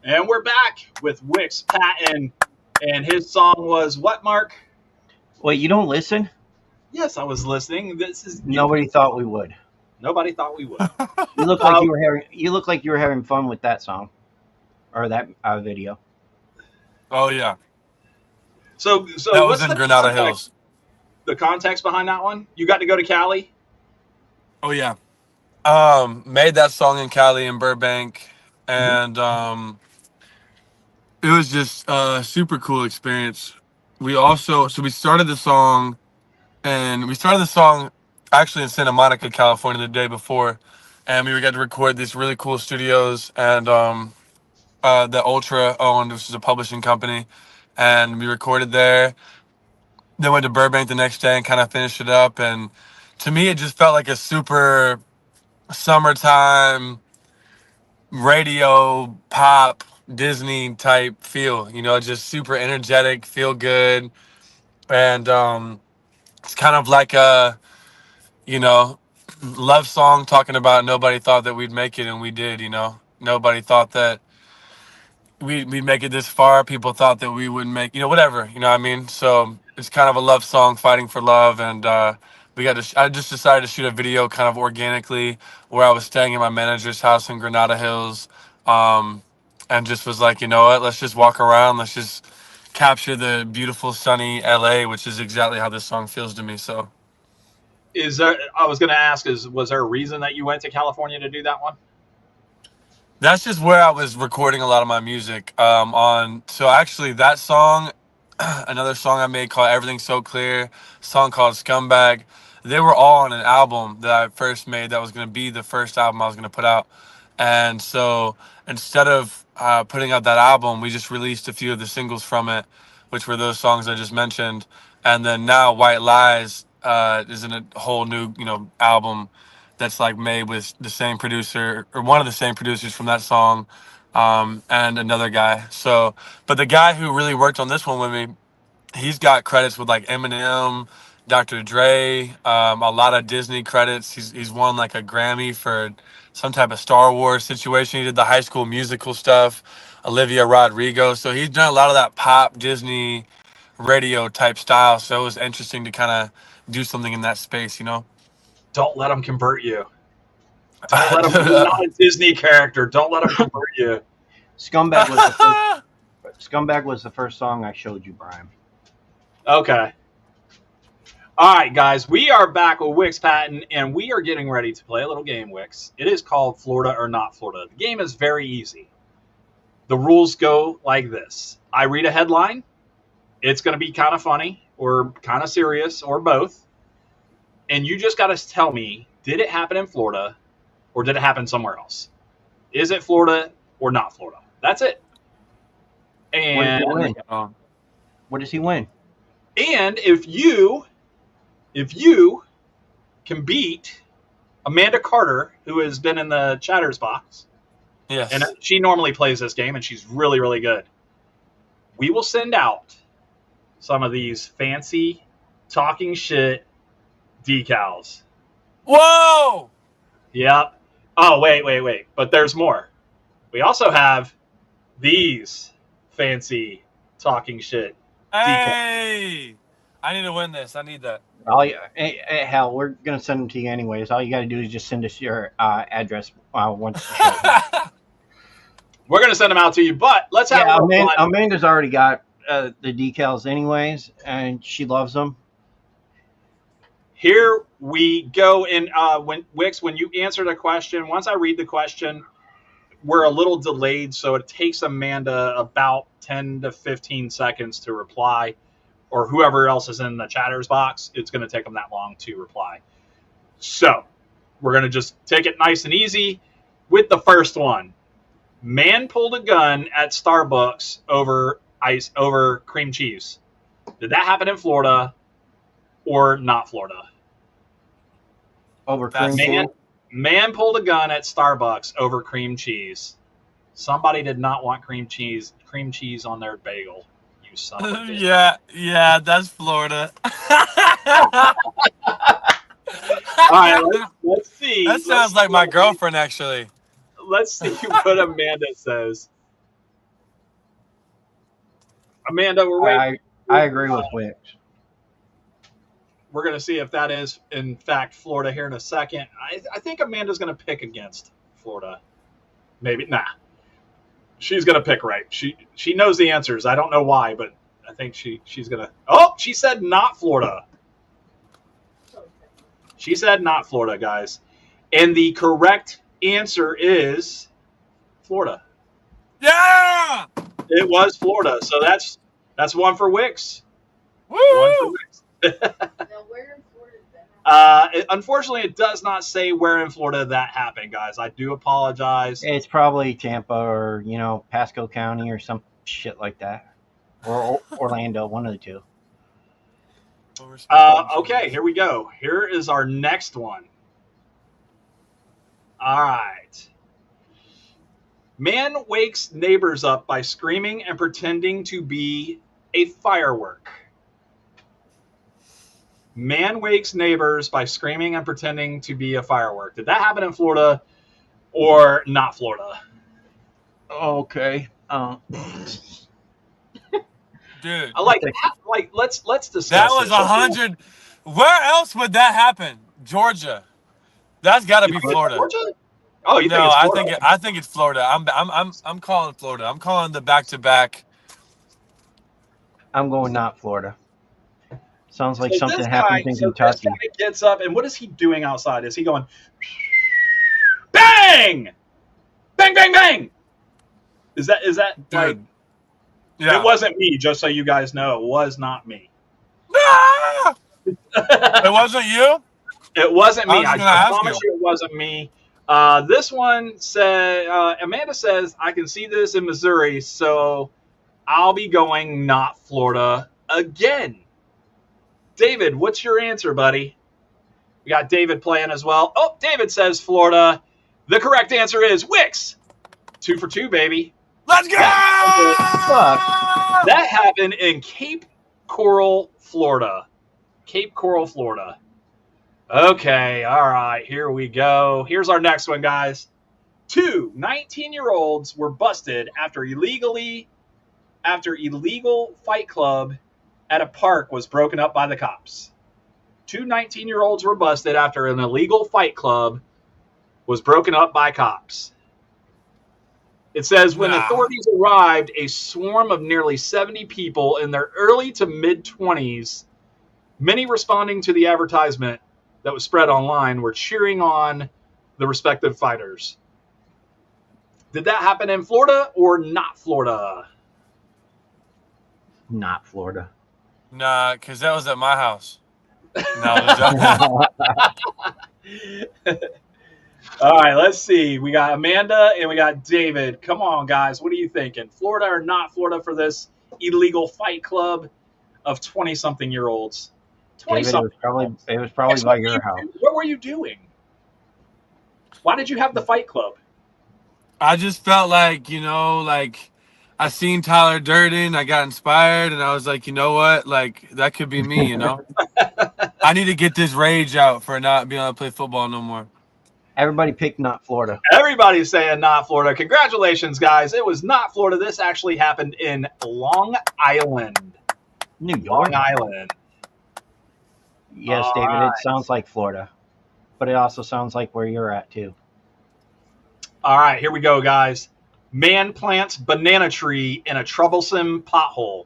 And we're back with WIx Patton, and his song was what, Mark? Wait, you don't listen? Yes, I was listening. This is Nobody thought we would. Nobody thought we would. You look like you were having. You look like you were having fun with that song, or that video. Oh yeah, So that was what's in the Granada context- Hills. The context behind that one? You got to go to Cali? Oh yeah. Made that song in Cali and Burbank, and it was just a super cool experience. We started the song, and we started the song actually in Santa Monica, California, the day before, and we got to record these really cool studios and that Ultra owned, which is a publishing company, and we recorded there. Then went to Burbank the next day and kind of finished it up, and to me, it just felt like a super summertime radio pop Disney type feel, just super energetic, feel good. And it's kind of like a love song talking about nobody thought that we'd make it, and we did. Nobody thought that we'd make it this far. People thought that we wouldn't make, whatever, what I mean? So it's kind of a love song fighting for love. And I just decided to shoot a video kind of organically where I was staying in my manager's house in Granada Hills, and just was like, you know what, let's just walk around. Let's just capture the beautiful, sunny LA, which is exactly how this song feels to me. So Is there? I was going to ask, was there a reason that you went to California to do that one? That's just where I was recording a lot of my music. So actually that song, another song I made called Everything's So Clear, a song called Scumbag. They were all on an album that I first made that was going to be the first album I was going to put out. And so instead of putting out that album, we just released a few of the singles from it, which were those songs I just mentioned. And then now White Lies is in a whole new, album that's like made with the same producer or one of the same producers from that song, and another guy. So, but the guy who really worked on this one with me, he's got credits with like Eminem, Dr. Dre, a lot of Disney credits. He's won like a Grammy for some type of Star Wars situation. He did the High School Musical stuff. Olivia Rodrigo. So he's done a lot of that pop Disney radio type style. So it was interesting to kind of do something in that space, Don't let them convert you. Don't let them. You're not a Disney character. Don't let them convert you. Scumbag was the first song I showed you, Brian. Okay. All right, guys. We are back with WIx Patton, and we are getting ready to play a little game, Wix. It is called Florida or Not Florida. The game is very easy. The rules go like this. I read a headline. It's going to be kind of funny or kind of serious or both. And you just got to tell me, did it happen in Florida or did it happen somewhere else? Is it Florida or not Florida? That's it. And What does he win? And if you can beat Amanda Carter, who has been in the Chatters box, yes, and she normally plays this game, and she's really, really good, we will send out some of these fancy talking shit decals. Whoa! Yep. Oh, wait. But there's more. We also have these fancy talking shit decals. Hey! I need to win this. I need that. Hell, we're gonna send them to you anyways. All you got to do is just send us your address once. The We're gonna send them out to you, but let's have a little fun. Amanda's already got the decals anyways, and she loves them. Here we go. And when you answer the question, once I read the question, we're a little delayed, so it takes Amanda about 10 to 15 seconds to reply, or whoever else is in the Chatters box, it's going to take them that long to reply. So we're going to just take it nice and easy with the first one. Man pulled a gun at Starbucks over cream cheese. Did that happen in Florida or not Florida? Over cream cheese? Man pulled a gun at Starbucks over cream cheese. Somebody did not want cream cheese on their bagel. You son of a bitch. Yeah, that's Florida. All right, let's see. That sounds like my girlfriend, actually. Let's see what Amanda says. Amanda, we're waiting. I agree with Wix. We're going to see if that is, in fact, Florida here in a second. I think Amanda's going to pick against Florida. Maybe. Nah. She's going to pick right. She knows the answers. I don't know why, but I think she's going to. Oh, she said not Florida. She said not Florida, guys. And the correct answer is Florida. Yeah! It was Florida. So that's one for Wix. Woo! One for Wix. Now, where in Florida did that happen? Unfortunately, it does not say where in Florida that happened, guys. I do apologize. It's probably Tampa or Pasco County or some shit like that, or Orlando, one of the two. Okay, here we go. Here is our next one. All right. Man wakes neighbors up by screaming and pretending to be a firework. Man wakes neighbors by screaming and pretending to be a firework. Did that happen in Florida or not Florida? Okay. Dude, I like that. Like let's discuss. that was this. 100. Where else would that happen? Georgia. That's got to be Florida. Georgia? Oh, you think No, it's I Florida? think it's Florida. I'm calling Florida. I'm calling the back-to-back. I'm going not Florida. Sounds like So something this happens guy, in so this Kentucky. guy gets up, and what is he doing outside? Is he going, bang, bang, bang, bang? Is that like? Dude. Yeah. It wasn't me. Just so you guys know, it was not me. Ah! It wasn't you? It wasn't me. I was I gonna ask promise you, it wasn't me. This one said, Amanda says, I can see this in Missouri, so I'll be going not Florida again. David, what's your answer, buddy? We got David playing as well. Oh, David says Florida. The correct answer is WIx. 2 for 2, baby. Let's go! That happened in Cape Coral, Florida. Cape Coral, Florida. Okay, all right, here we go. Here's our next one, guys. 2 19-year-olds were busted after illegal fight club at a park was broken up by the cops. 2 19-year-olds were busted after an illegal fight club was broken up by cops. It says, when authorities arrived, a swarm of nearly 70 people in their early to mid-20s, many responding to the advertisement that was spread online, were cheering on the respective fighters. Did that happen in Florida or not Florida? Not Florida. Nah, because that was at my house. No, All right, let's see. We got Amanda and we got David. Come on, guys. What are you thinking? Florida or not Florida for this illegal fight club of 20-something-year-olds? David, it was probably by your house. What were you doing? Why did you have the fight club? I just felt like, like I seen Tyler Durden, I got inspired, and I was like, you know what? Like, that could be me, I need to get this rage out for not being able to play football no more. Everybody picked not Florida. Everybody's saying not Florida. Congratulations, guys. It was not Florida. This actually happened in Long Island. New York? Long Island. Yes, All David, right. It sounds like Florida. But it also sounds like where you're at, too. All right, here we go, guys. Man plants banana tree in a troublesome pothole.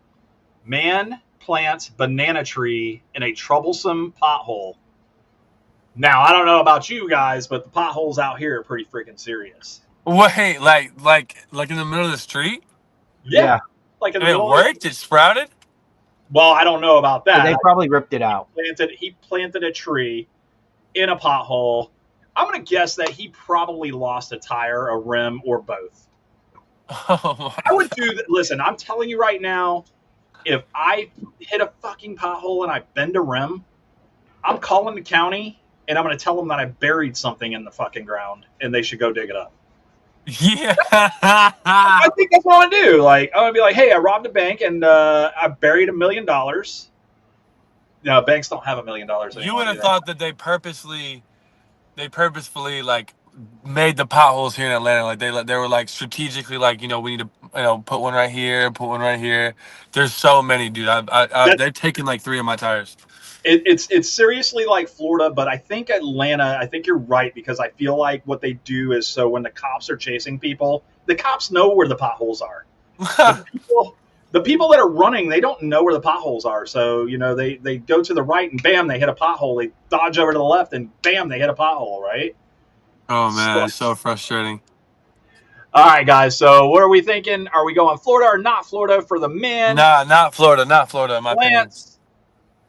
Man plants banana tree in a troublesome pothole. Now, I don't know about you guys, but the potholes out here are pretty freaking serious. Wait, like in the middle of the street? Yeah. Like in the And it middle worked? It sprouted? Well, I don't know about that. They probably ripped it out. He planted a tree in a pothole. I'm going to guess that he probably lost a tire, a rim, or both. Oh, I would do that. Listen, I'm telling you right now, if I hit a fucking pothole and I bend a rim, I'm calling the county and I'm going to tell them that I buried something in the fucking ground and they should go dig it up. yeah. I think that's what I'm going to do. Like, I'm going to be like, hey, I robbed a bank and I buried $1 million. No, banks don't have $1 million anymore. You would have thought that they purposefully like made the potholes here in Atlanta. Like they were like strategically like, we need to put one right here, put one right here. There's so many, dude. They've taken like 3 of my tires. It's seriously like Florida, but I think Atlanta, I think you're right, because I feel like what they do is, so when the cops are chasing people, the cops know where the potholes are. The people that are running, they don't know where the potholes are. So, they go to the right and bam, they hit a pothole. They dodge over to the left and bam, they hit a pothole, right? Oh man, it's so frustrating. All right, guys. So what are we thinking? Are we going Florida or not Florida for the men? Nah, not Florida, in my opinion. Plants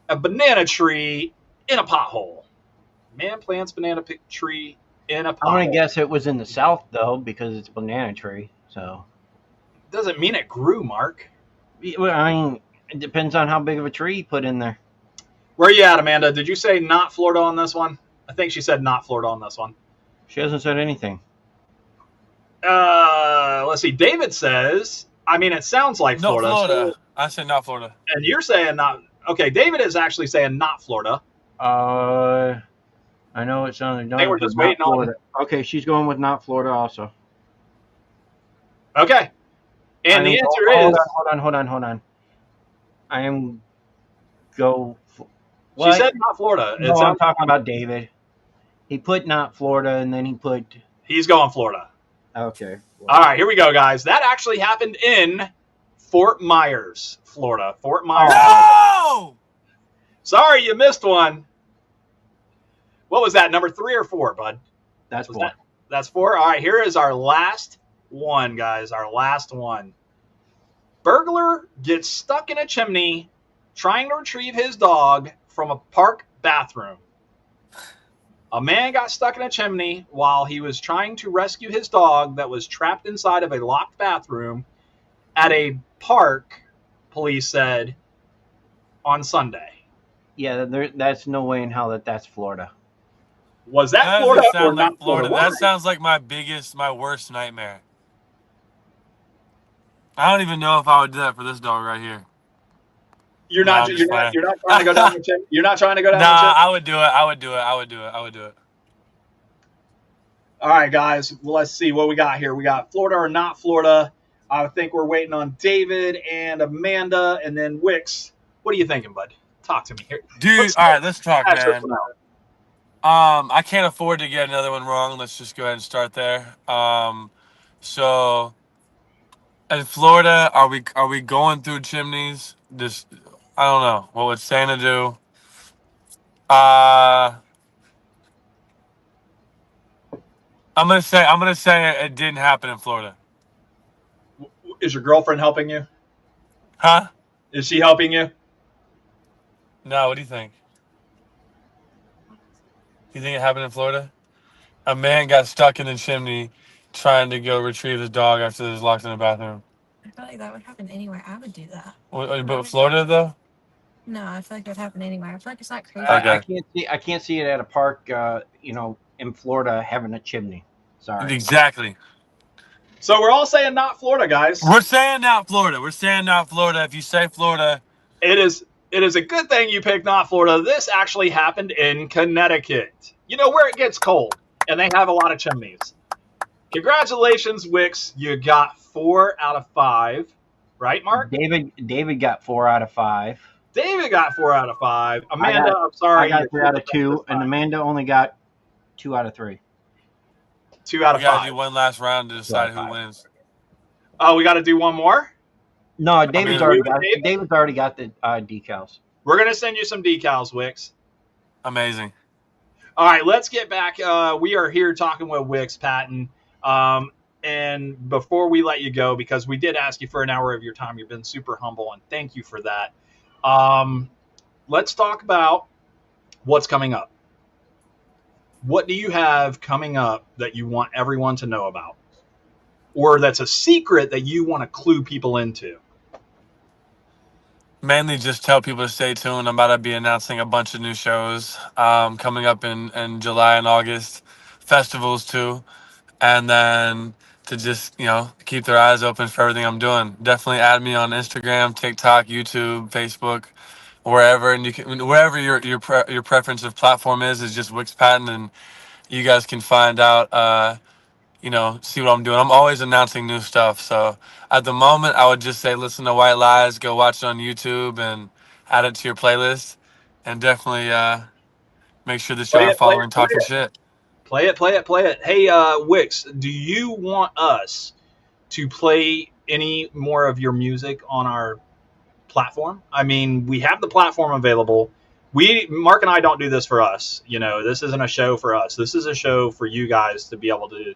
a banana tree in a pothole. Man plants banana tree in a pothole. I'm going to guess it was in the South, though, because it's a banana tree. So Doesn't mean it grew, Mark. I mean, it depends on how big of a tree you put in there. Where are you at, Amanda? Did you say not Florida on this one? I think she said not Florida on this one. She hasn't said anything. Let's see. David says, it sounds like No, Florida. Florida. I said not Florida. And you're saying not. Okay, David is actually saying not Florida. I know it sounded They were just waiting on Florida. Okay, she's going with not Florida also. Okay. And the answer is... Hold on. I am go... She said not Florida. No, I'm talking about David. He put not Florida, and then he put... He's going Florida. Okay. All right, here we go, guys. That actually happened in Fort Myers, Florida. Fort Myers. No! Sorry, you missed one. What was that? Number 3 or 4, bud? That's 4. That's 4. All right, here is our last one, guys. Our last one. Burglar gets stuck in a chimney trying to retrieve his dog from a park bathroom. A man got stuck in a chimney while he was trying to rescue his dog that was trapped inside of a locked bathroom at a park, police said, on Sunday. Yeah, that's no way in hell that's Florida. Was that That Florida doesn't or sound not like Florida. Florida? That sounds like my worst nightmare. I don't even know if I would do that for this dog right here. You're No, not I'm just trying playing. to go down the chimney. You're not trying to go down the Nah, chimney. I would do it. I would do it. I would do it. I would do it. I would do it. All right, guys. Well, let's see what we got here. We got Florida or not Florida. I think we're waiting on David and Amanda, and then Wix. What are you thinking, bud? Talk to me here, Dude. All right, let's talk, Patrick, man. for now. I can't afford to get another one wrong. Let's just go ahead and start there. So in Florida, are we going through chimneys? This I don't know. What would Santa do? I'm gonna say it didn't happen in Florida. Is your girlfriend helping you? Huh? Is she helping you? No. What do you think? You think it happened in Florida? A man got stuck in the chimney trying to go retrieve his dog after he was locked in the bathroom. I feel like that would happen anywhere. I would do that. But Florida though? No, I feel like that would happen anywhere. I feel like it's not crazy. Okay. I can't see it at a park. In Florida having a chimney. Sorry. Exactly. So we're all saying not Florida, guys. We're saying not Florida. We're saying not Florida. If you say Florida, It is a good thing you picked not Florida. This actually happened in Connecticut. You know, where it gets cold, and they have a lot of chimneys. Congratulations, Wix. You got 4 out of 5. Right, Mark? David got 4 out of 5. David got 4 out of 5. Amanda, I'm sorry. I got 3 out of 2, and Amanda only got 2 out of 3. 2 out of we gotta 5. do one last round to decide who wins. Oh, we got to do one more? No, David's already got the decals. We're going to send you some decals, Wix. Amazing. All right, let's get back. We are here talking with WIx Patton. And before we let you go, because we did ask you for an hour of your time, you've been super humble, and thank you for that. Let's talk about what's coming up. What do you have coming up that you want everyone to know about? Or that's a secret that you want to clue people into? Mainly just tell people to stay tuned. I'm about to be announcing a bunch of new shows coming up in July and August. Festivals too. And then to just, keep their eyes open for everything I'm doing. Definitely add me on Instagram, TikTok, YouTube, Facebook, wherever. And you can, wherever your preference of platform is just WIx Patton, and you guys can find out, see what I'm doing. I'm always announcing new stuff. So at the moment, I would just say listen to White Lies, go watch it on YouTube, and add it to your playlist. And definitely make sure that you're following Talking Shit. Play it. Hey, Wix, do you want us to play any more of your music on our platform? I mean, we have the platform available. Mark and I don't do this for us. This isn't a show for us. This is a show for you guys to be able to,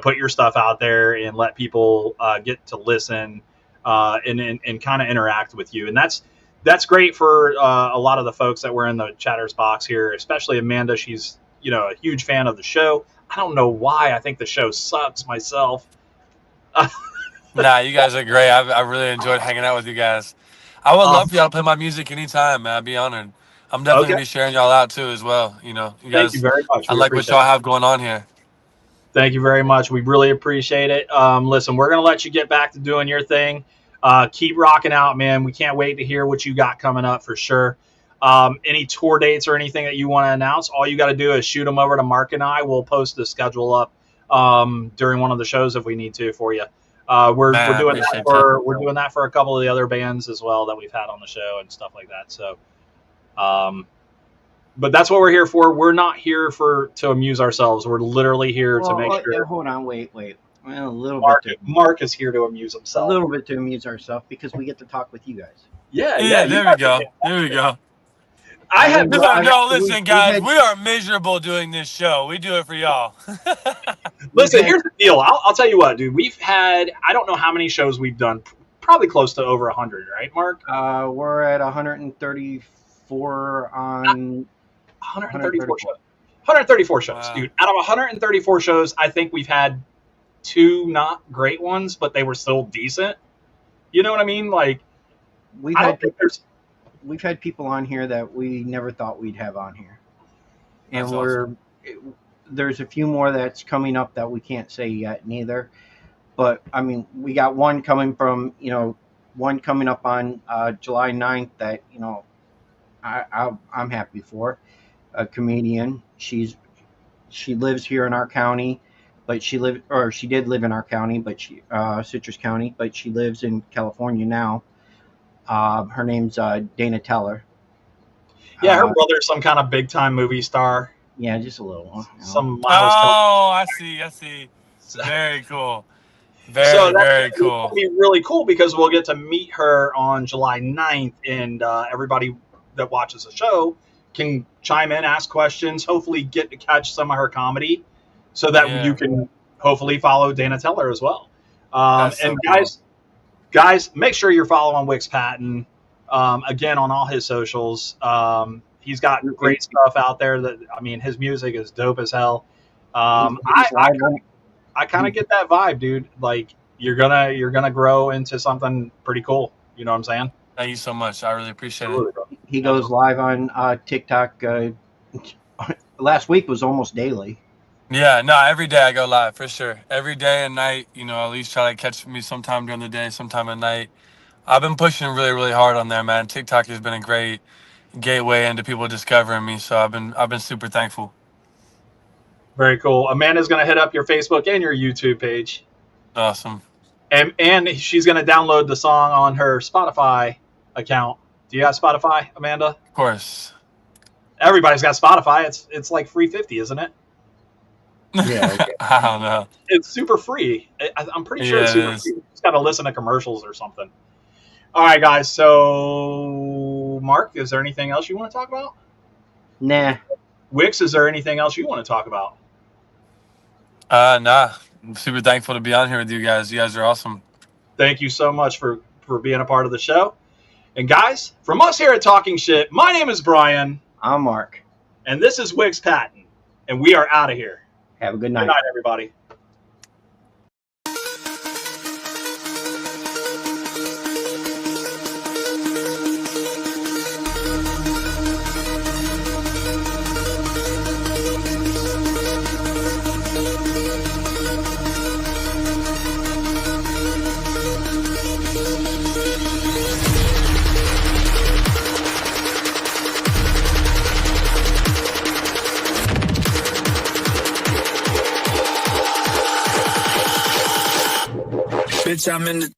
put your stuff out there and let people get to listen and kind of interact with you. And that's great for a lot of the folks that were in the chatters box here, especially Amanda. She's a huge fan of the show. I don't know why. I think the show sucks myself. Nah, you guys are great. I really enjoyed hanging out with you guys. I would love for y'all to play my music anytime, man. I'd be honored. I'm definitely going to be sharing y'all out too as well. You guys, thank you very much. I like what y'all have going on here. Thank you very much. We really appreciate it. Listen, we're going to let you get back to doing your thing. Keep rocking out, man. We can't wait to hear what you got coming up for sure. Any tour dates or anything that you want to announce, all you got to do is shoot them over to Mark and I. We'll post the schedule up during one of the shows if we need to for you. We're doing that for a couple of the other bands as well that we've had on the show and stuff like that. So, but that's what we're here for. We're not here to amuse ourselves. We're literally here to make sure. Hold on, wait. Well, a little bit. Mark is here to amuse himself. A little bit to amuse ourselves because we get to talk with you guys. Yeah. There we go. I have No, listen, guys. had- We are miserable doing this show. We do it for y'all. listen. Here's the deal. I'll tell you what, dude. We've had I don't know how many shows we've done. Probably close to over 100, right, Mark? We're at 134 on 134 shows. 134 shows, Wow. dude. Out of 134 shows, I think we've had 2 not great ones, but they were still decent. You know what I mean? Like, we've I had don't think there's. we've had people on here that we never thought we'd have on here, and That's there's a few more that's coming up that we can't say yet neither. But I mean, we got one coming up on July 9th that I'm happy for. A comedian. She lives here in our county, but she did live in our county, but Citrus County, but she lives in California now. Her name's Dana Teller. Yeah, her brother's some kind of big time movie star. Yeah, just a little one. Some Miles. Oh, I see. Very cool. Very, So very that's cool. going to be really cool because we'll get to meet her on July 9th, and everybody that watches the show can chime in, ask questions, hopefully get to catch some of her comedy so that Yeah. you can hopefully follow Dana Teller as well. That's so And cool. guys, make sure you're following WIx Patton again on all his socials. He's got great stuff out there. His music is dope as hell. I kind of get that vibe, dude. Like you're gonna grow into something pretty cool. You know what I'm saying? Thank you so much. I really appreciate it. He goes live on TikTok. Last week was almost daily. Yeah, no, every day I go live for sure. Every day and night, at least try to catch me sometime during the day, sometime at night. I've been pushing really, really hard on there, man. TikTok has been a great gateway into people discovering me, so I've been super thankful. Very cool. Amanda's gonna hit up your Facebook and your YouTube page, Awesome. and she's gonna download the song on her Spotify account. Do you have Spotify, Amanda? Of course. Everybody's got Spotify. It's like free 50, isn't it? Yeah. I don't know. It's super free. I'm pretty sure it's Yeah, super it is. free. You just got to listen to commercials or something. All right, guys. So, Mark, is there anything else you want to talk about? Nah. Wix, is there anything else you want to talk about? Nah. I'm super thankful to be on here with you guys. You guys are awesome. Thank you so much for being a part of the show. And, guys, from us here at Talking Shit, my name is Brian, I'm Mark. and this is WIX Patton, and we are out of here. Have a good Good night. night, everybody. Bitch, I'm in the